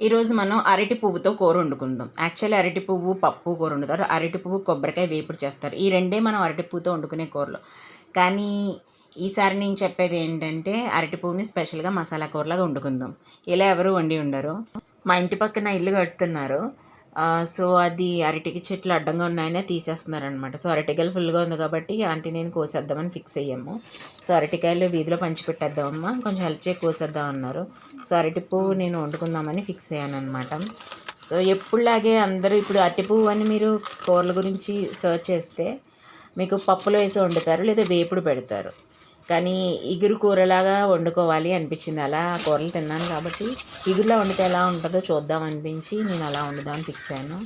ఈరోజు మనం అరటి పువ్వుతో కూర వండుకుందాం. యాక్చువల్లీ అరటి పువ్వు పప్పు కూర వండుతారు. అరటి పువ్వు కొబ్బరికాయ వేపుడు చేస్తారు. ఈ రెండే మనం అరటి పువ్వుతో వండుకునే కూరలు. కానీ ఈసారి నేను చెప్పేది ఏంటంటే అరటి పువ్వుని స్పెషల్‌గా మసాలా కూరలాగా వండుకుందాం. ఇలా ఎవరు వండి ఉండరు. మా ఇంటి పక్కన ఇల్లు కడుతున్నారు. సో, అది అరటికి చెట్లు అడ్డంగా ఉన్నాయనే తీసేస్తున్నారనమాట. సో, అరటికాయలు ఫుల్‌గా ఉంది కాబట్టి ఆంటీ నేను కోసేద్దామని ఫిక్స్ అయ్యాము. సో, అరటికాయలు వీధిలో పంచిపెట్టేద్దామమ్మా, కొంచెం హెల్ప్ చేయి కోసేద్దాం అన్నారు. సో, అరటి పువ్వు నేను వండుకుందామని ఫిక్స్ అయ్యాననమాట. సో, ఎప్పుడులాగే అందరూ ఇప్పుడు అరటి పువ్వు అని మీరు కూరల గురించి సెర్చ్ చేస్తే మీకు పప్పులో వేసి వండుతారు, లేదా వేపుడు పెడతారు. కానీ ఇగురు కూరలాగా వండుకోవాలి అనిపించింది. అలా కూరలు తిన్నాను కాబట్టి ఇగురులా వండితే ఎలా ఉంటుందో చూద్దాం అనిపించి నేను అలా వండుదామని ఫిక్స్ అయ్యాను.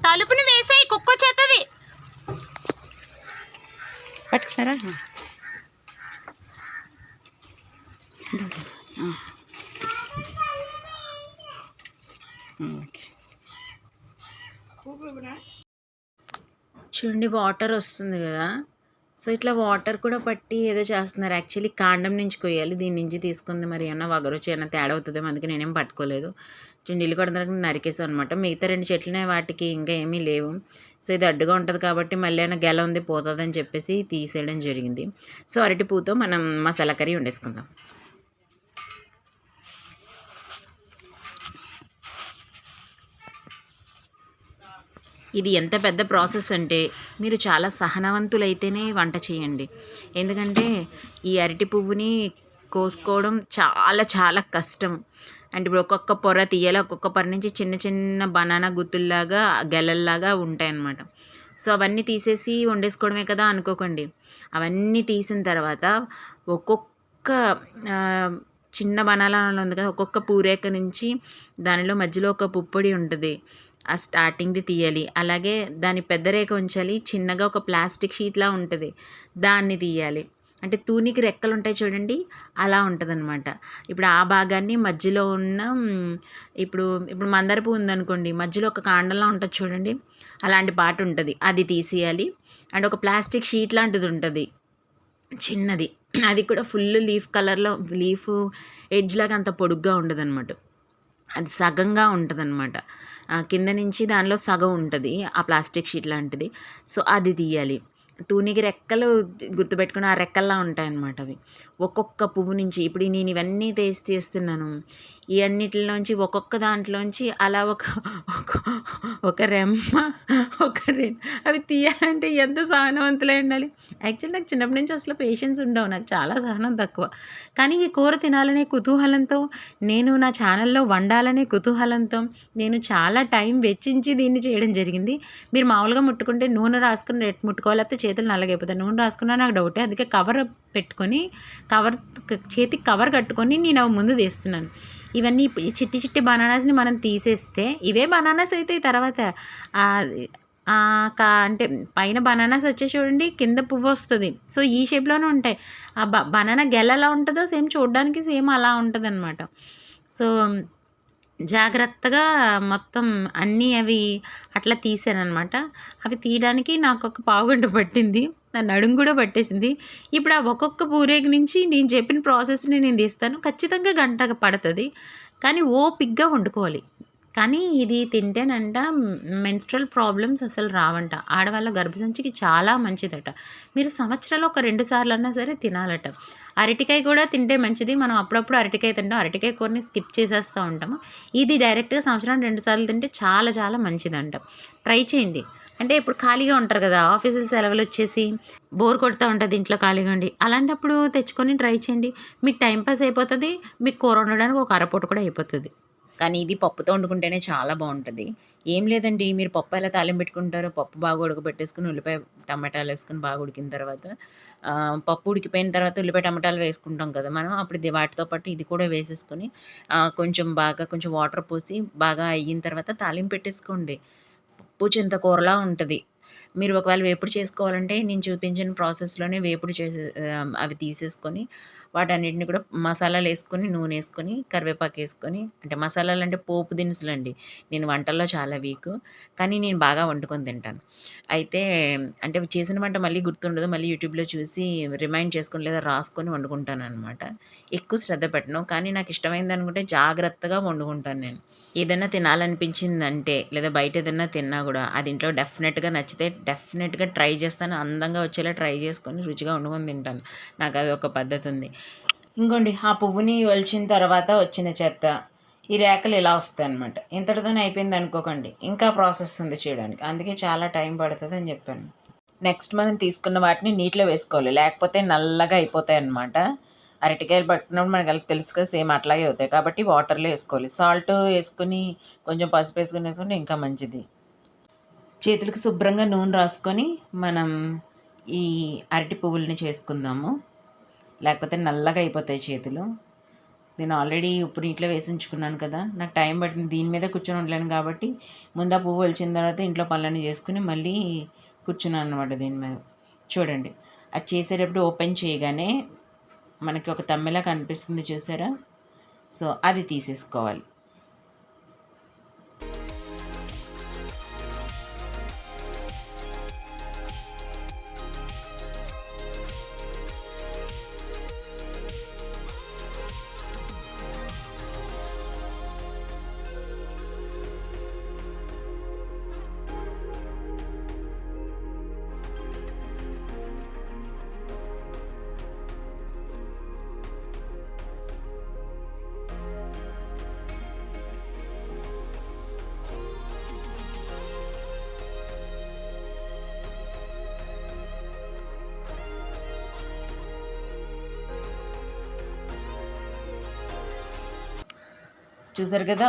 తలుపుని వేసాయి, కుక్క వచ్చేస్తుంది. పట్టుకున్నారా? చూడండి, వాటర్ వస్తుంది కదా. సో ఇట్లా వాటర్ కూడా పట్టి ఏదో చేస్తున్నారు. యాక్చువల్లీ కాండం నుంచి కొయ్యాలి, దీని నుంచి తీసుకుంది. మరి ఏమన్నా వగరొచ్చి ఏమన్నా తేడా అవుతుందేమో, అందుకే నేనేం పట్టుకోలేదు. చూడండి, ఇల్లు కొడడానికి నరికేసాం అనమాట. మిగతా 2 చెట్లనే, వాటికి ఇంకా ఏమీ లేవు. సో ఇది అడ్డుగా ఉంటుంది కాబట్టి మళ్ళీ ఏమైనా గెల ఉంది పోతుందని చెప్పేసి తీసేయడం జరిగింది. సో అరటి పువ్వుతో మనం మసాలా కర్రీ వండేసుకుందాం. ఇది ఎంత పెద్ద ప్రాసెస్ అంటే మీరు చాలా సహనవంతులైతేనే వంట చేయండి. ఎందుకంటే ఈ అరటి పువ్వుని కోసుకోవడం చాలా చాలా కష్టం. అంటే ఇప్పుడు ఒక్కొక్క పొర తీయాలి, ఒక్కొక్క పొర నుంచి చిన్న చిన్న బనానా గుత్తుల్లాగా గెలల్లాగా ఉంటాయన్నమాట. సో అవన్నీ తీసేసి వండేసుకోవడమే కదా అనుకోకండి. అవన్నీ తీసిన తర్వాత ఒక్కొక్క చిన్న బనానా ఉంది కదా, ఒక్కొక్క పూరేక నుంచి దానిలో మధ్యలో ఒక పుప్పొడి ఉంటుంది, ఆ స్టార్టింగ్ది తీయాలి. అలాగే దాని పెద్ద రేఖ ఉంచాలి, చిన్నగా ఒక ప్లాస్టిక్ షీట్లా ఉంటుంది, దాన్ని తీయాలి. అంటే తూనికి రెక్కలు ఉంటాయి చూడండి, అలా ఉంటుందన్నమాట. ఇప్పుడు ఆ భాగాన్ని మధ్యలో ఉన్న ఇప్పుడు ఇప్పుడు మందార పువ్వు ఉందనుకోండి, మధ్యలో ఒక కాండంలా ఉంటుంది చూడండి, అలాంటి పార్ట్ ఉంటుంది, అది తీసేయాలి. అండ్ ఒక ప్లాస్టిక్ షీట్ లాంటిది ఉంటుంది చిన్నది, అది కూడా ఫుల్ లీఫ్ కలర్లో, లీఫ్ ఎడ్జ్ లాగా అంత పొడుగ్గా ఉండదన్నమాట, అది సగంగా ఉంటుందన్నమాట. కింద నుంచి దానిలో సగం ఉంటుంది ఆ ప్లాస్టిక్ షీట్ లాంటిది. సో అది తీయాలి. తూనికి రెక్కలు గుర్తుపెట్టుకుని ఆ రెక్కల్లా ఉంటాయన్నమాట అవి. ఒక్కొక్క పువ్వు నుంచి ఇప్పుడు నేను ఇవన్నీ తీస్తున్నాను, ఈ అన్నిటిలోంచి ఒక్కొక్క దాంట్లోంచి అలా ఒక ఒక రెమ్మ, ఒక రెండు అవి తీయాలంటే ఎంత సహనవంతులై ఉండాలి. యాక్చువల్లీ నాకు చిన్నప్పటి నుంచి అసలు పేషెన్స్ ఉండవు, నాకు చాలా సహనం తక్కువ. కానీ ఈ కూర తినాలనే కుతూహలంతో, నేను నా ఛానల్లో వండాలనే కుతూహలంతో నేను చాలా టైం వెచ్చించి దీన్ని చేయడం జరిగింది. మీరు మామూలుగా ముట్టుకుంటే నూనె రాసుకుని రెట్ ముట్టుకోవాలి, లేకపోతే చేతులు నల్లగైపోతాయి. నూనె రాసుకున్నా నాకు డౌటే, అందుకే కవర్ పెట్టుకొని చేతికి కవర్ కట్టుకొని నేను అవి ముందు తీస్తున్నాను. ఇవన్నీ చిట్టి చిట్టి బనానాస్ని మనం తీసేస్తే ఇవే బనానాస్ అవుతాయి తర్వాత. అంటే పైన బనానాస్ వచ్చే చూడండి, కింద పువ్వు వస్తుంది. సో ఈ షేప్లోనే ఉంటాయి. ఆ బనానా గెల ఎలా ఉంటుందో సేమ్ చూడడానికి సేమ్ అలా ఉంటుంది అనమాట. సో జాగ్రత్తగా మొత్తం అన్నీ అవి అట్లా తీసానమాట. అవి తీయడానికి నాకు ఒక పావుగంట పట్టింది, నా నడుము కూడా పట్టేసింది. ఇప్పుడు ఆ ఒక్కొక్క పూరేగు నుంచి నేను చెప్పిన ప్రాసెస్ని నేను తీస్తాను, ఖచ్చితంగా గంట పడుతుంది. కానీ ఓపిగ్గా వండుకోవాలి. కానీ ఇది తింటేనంట మెన్స్ట్రల్ ప్రాబ్లమ్స్ అసలు రావంట. ఆడవాళ్ళ గర్భసంచికి చాలా మంచిదట. మీరు సంవత్సరంలో ఒక 2 సార్లు అన్నా సరే తినాలట. అరటికాయ కూడా తింటే మంచిది. మనం అప్పుడప్పుడు అరటికాయ తింటాం, అరటికాయ కూరని స్కిప్ చేసేస్తూ ఉంటాము. ఇది డైరెక్ట్గా సంవత్సరానికి 2 సార్లు తింటే చాలా చాలా మంచిదంట. ట్రై చేయండి. అంటే ఇప్పుడు ఖాళీగా ఉంటారు కదా, ఆఫీసుల సెలవులు వచ్చేసి బోర్ కొడుతూ ఉంటుంది ఇంట్లో ఖాళీగా ఉండి, అలాంటప్పుడు తెచ్చుకొని ట్రై చేయండి. మీకు టైంపాస్ అయిపోతుంది, మీకు కూర వండడానికి ఒక అరపూట కూడా అయిపోతుంది. కానీ ఇది పప్పుతో వండుకుంటేనే చాలా బాగుంటుంది. ఏం లేదండి, మీరు పప్పు ఎలా తాలింపు పెట్టుకుంటారో, పప్పు బాగా ఉడకబెట్టేసుకుని ఉల్లిపాయ టమాటాలు వేసుకుని బాగా ఉడికిన తర్వాత పప్పు ఉడికిపోయిన తర్వాత ఉల్లిపాయ టమాటాలు వేసుకుంటాం కదా మనం, అప్పుడు వాటితో పాటు ఇది కూడా వేసేసుకొని కొంచెం వాటర్ పోసి బాగా అయిన తర్వాత తాలింపు పెట్టేసుకోండి. పప్పు చింతకూరలా ఉంటుంది. మీరు ఒకవేళ వేపుడు చేసుకోవాలంటే నేను చూపించిన ప్రాసెస్లోనే వేపుడు అవి తీసేసుకొని వాటన్నిటిని కూడా మసాలాలు వేసుకొని, నూనె వేసుకొని, కరివేపాకు వేసుకొని, అంటే మసాలాలు అంటే పోపు దినుసులు అండి. నేను వంటల్లో చాలా వీకు, కానీ నేను బాగా వండుకొని తింటాను. అయితే అంటే చేసిన వంట మళ్ళీ గుర్తుండదు. మళ్ళీ యూట్యూబ్‌లో చూసి రిమైండ్ చేసుకొని లేదా రాసుకొని వండుకుంటాననమాట. ఎక్కువ శ్రద్ధ పెట్టను. కానీ నాకు ఇష్టమైందనుకుంటే జాగ్రత్తగా వండుకుంటాను నేను. ఏదైనా తినాలనిపించిందంటే లేదా బయట ఏదన్నా తిన్నా గూడా అది ఇంట్లో డెఫినెట్‌గా నచ్చితే డెఫినెట్‌గా ట్రై చేస్తాను. అందంగా వచ్చేలా ట్రై చేసుకొని రుచిగా వండుకొని తింటాను. నాకదొక పద్ధతుంది. ఇంకోండి ఆ పువ్వుని ఒలిచిన తర్వాత వచ్చిన చెత్త, ఈ రేఖలు ఇలా వస్తాయన్నమాట. ఇంతటితోనే అయిపోయిందనుకోకండి. ఇంకా ప్రాసెస్ ఉంది చేయడానికి. అందుకే చాలా టైం పడతదని చెప్పాను. నెక్స్ట్ మనం తీసుకున్న వాటిని నీటిలో వేసుకోవాలి. లేకపోతే నల్లగా అయిపోతాయన్నమాట. అరటికాయలు పట్టుకున్నప్పుడు మనకు తెలుసు కదా, సేమ్ అట్లాగే అవుతాయి. కాబట్టి వాటర్‌లో వేసుకోవాలి. సాల్ట్ వేసుకొని, కొంచెం పసుపు వేసుకుంటే ఇంకా మంచిది. చేతులకి శుభ్రంగా నూనె రాసుకొని మనం ఈ అరటి పువ్వులని చేసుకుందాము. లేకపోతే నల్లగా అయిపోతాయి చేతులు. నేను ఆల్రెడీ ఉప్పు నీటిలో వేసి ఉంచుకున్నాను కదా, నాకు టైం పట్టింది. దీని మీద కూర్చొని ఉండలేను కాబట్టి ముందు ఆ పువ్వు ఒలిచిన తర్వాత ఇంట్లో పనులన్నీ చేసుకుని మళ్ళీ కూర్చున్నాను అనమాట దీని మీద. చూడండి, అది చేసేటప్పుడు ఓపెన్ చేయగానే మనకి ఒక తమ్మెలా కనిపిస్తుంది చూసారా? సో అది తీసేసుకోవాలి. చూసారు కదా,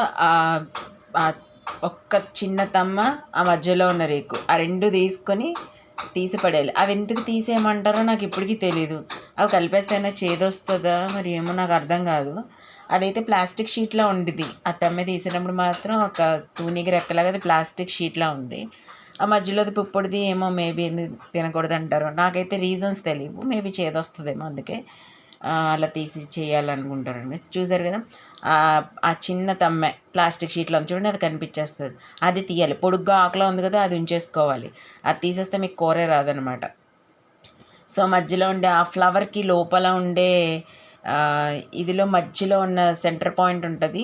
ఒక్క చిన్న తమ్మ, ఆ మధ్యలో ఉన్న రేకు, ఆ రెండు తీసుకొని తీసి పడేయాలి. అవి ఎందుకు తీసేయమంటారో నాకు ఇప్పటికీ తెలీదు. అవి కలిపేస్తేనే చేదొస్తుందా మరి, ఏమో నాకు అర్థం కాదు. అదైతే ప్లాస్టిక్ షీట్లా ఉండిద్ది. ఆ తమ్మె తీసినప్పుడు మాత్రం ఒక తూనీకి రెక్కలాగా అది ప్లాస్టిక్ షీట్లా ఉంది. ఆ మధ్యలోది పుప్పొడిది ఏమో, మేబీ ఎందుకు తినకూడదు అంటారు. నాకైతే రీజన్స్ తెలియవు. మేబీ చేదొస్తుందేమో, అందుకే అలా తీసి చేయాలనుకుంటారండి. చూసారు కదా, ఆ చిన్న తమ్మె ప్లాస్టిక్ షీట్లో ఉంది చూడండి, అది కనిపించేస్తుంది. అది తీయాలి. పొడుగ్గా ఆకులో ఉంది కదా, అది ఉంచేసుకోవాలి. అది తీసేస్తే మీకు కూరే రాదనమాట. సో మధ్యలో ఉండే ఆ ఫ్లవర్కి లోపల ఉండే ఇదిలో మధ్యలో ఉన్న సెంటర్ పాయింట్ ఉంటుంది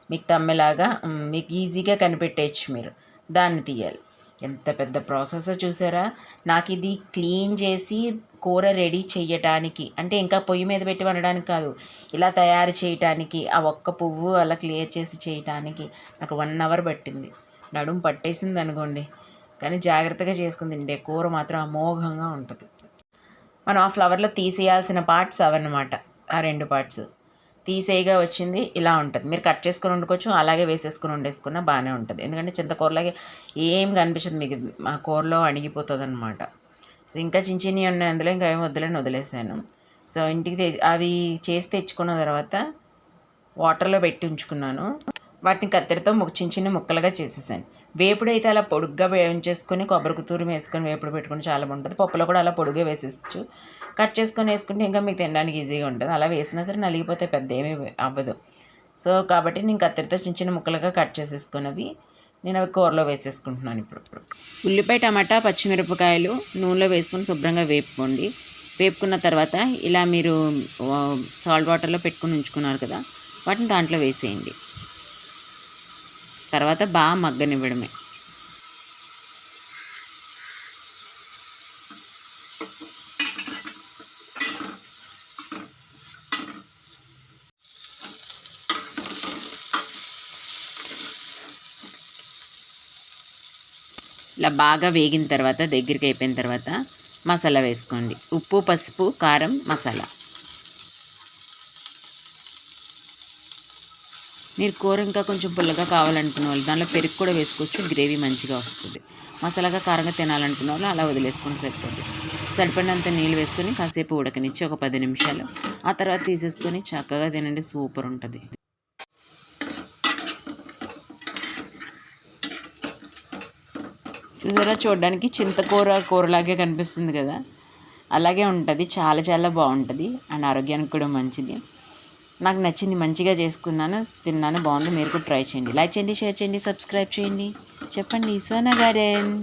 మీకు తమ్మెలాగా, మీకు ఈజీగా కనిపెట్టేయచ్చు మీరు. దాన్ని తీయాలి. ఎంత పెద్ద ప్రాసెస్ చూసారా? నాకు ఇది క్లీన్ చేసి కూర రెడీ చేయటానికి, అంటే ఇంకా పొయ్యి మీద పెట్టి వండడానికి కాదు, ఇలా తయారు చేయటానికి, ఆ ఒక్క పువ్వు అలా క్లియర్ చేసి చేయటానికి నాకు 1 అవర్ పట్టింది. నడుము పట్టేసింది అనుకోండి. కానీ జాగ్రత్తగా చేసుకుని తింటే కూర మాత్రం అమోఘంగా ఉంటుంది. మనం ఆ ఫ్లవర్లో తీసేయాల్సిన పార్ట్స్ అవన్నమాట. ఆ 2 పార్ట్స్ తీసేయగా వచ్చింది ఇలా ఉంటుంది. మీరు కట్ చేసుకొని వండుకోవచ్చు, అలాగే వేసేసుకొని వండేసుకున్నా బాగానే ఉంటుంది. ఎందుకంటే చింతకూరలాగే ఏం కనిపించదు మీకు, మా కూరలో అణిగిపోతుంది అనమాట. సో ఇంకా చిన్న చిన్నవి ఉన్నాయి అందులో, ఇంకా ఏం వద్దులని వదిలేసాను. సో ఇంటికి అవి చేసి తెచ్చుకున్న తర్వాత వాటర్లో పెట్టి ఉంచుకున్నాను. వాటిని కత్తెరతో చిన్న చిన్న ముక్కలుగా చేసేసాను. వేపుడు అయితే అలా పొడుగ్గా వేయించేసుకొని కొబ్బరి తూరం వేసుకొని వేపుడు పెట్టుకుని చాలా బాగుంటుంది. పప్పులో కూడా అలా పొడుగ్గా వేసేసుకోవచ్చు. కట్ చేసుకొని వేసుకుంటే ఇంకా మీకు తినడానికి ఈజీగా ఉంటుంది. అలా వేసినా సరే నలిగిపోతే పెద్ద ఏమీ అవ్వదు. సో కాబట్టి నేను కత్తెరతో చిన్న చిన్న ముక్కలుగా కట్ చేసేసుకున్నవి నేను అవి కూరలో వేసేసుకుంటున్నాను. ఇప్పుడు ఉల్లిపాయ, టమాటా, పచ్చిమిరపకాయలు నూనెలో వేసుకొని శుభ్రంగా వేపుకోండి. వేపుకున్న తర్వాత ఇలా మీరు సాల్ట్ వాటర్లో పెట్టుకుని ఉంచుకున్నారు కదా, వాటిని దాంట్లో వేసేయండి. తర్వాత బాగా మగ్గనివ్వడమే. ఇలా బాగా వేగిన తర్వాత, దగ్గరికి అయిపోయిన తర్వాత మసాలా వేసుకోండి. ఉప్పు, పసుపు, కారం, మసాలా. మీరు కూర ఇంకా కొంచెం పుల్లగా కావాలనుకున్న వాళ్ళు దానిలో పెరుగు కూడా వేసుకోవచ్చు, గ్రేవీ మంచిగా వస్తుంది. మసాలాగా కారంగా తినాలనుకున్న వాళ్ళు అలా వదిలేసుకొని సరిపోతుంది. సరిపడినంత నీళ్ళు వేసుకొని కాసేపు ఉడకనిచ్చి ఒక 10 నిమిషాలు, ఆ తర్వాత తీసేసుకొని చక్కగా తినండి, సూపర్ ఉంటుంది. చూసారా, చూడడానికి చింతకూర కూరలాగే కనిపిస్తుంది కదా, అలాగే ఉంటుంది. చాలా చాలా బాగుంటుంది అండ్ ఆరోగ్యానికి కూడా మంచిది. నాకు నచ్చింది, మంచిగా చేసుకున్నాను, తిన్నాను, బాగుంది. మీరు కూడా ట్రై చేయండి. లైక్ చేయండి, షేర్ చేయండి, సబ్స్క్రైబ్ చేయండి. చెప్పండి సోనా గార్డెన్.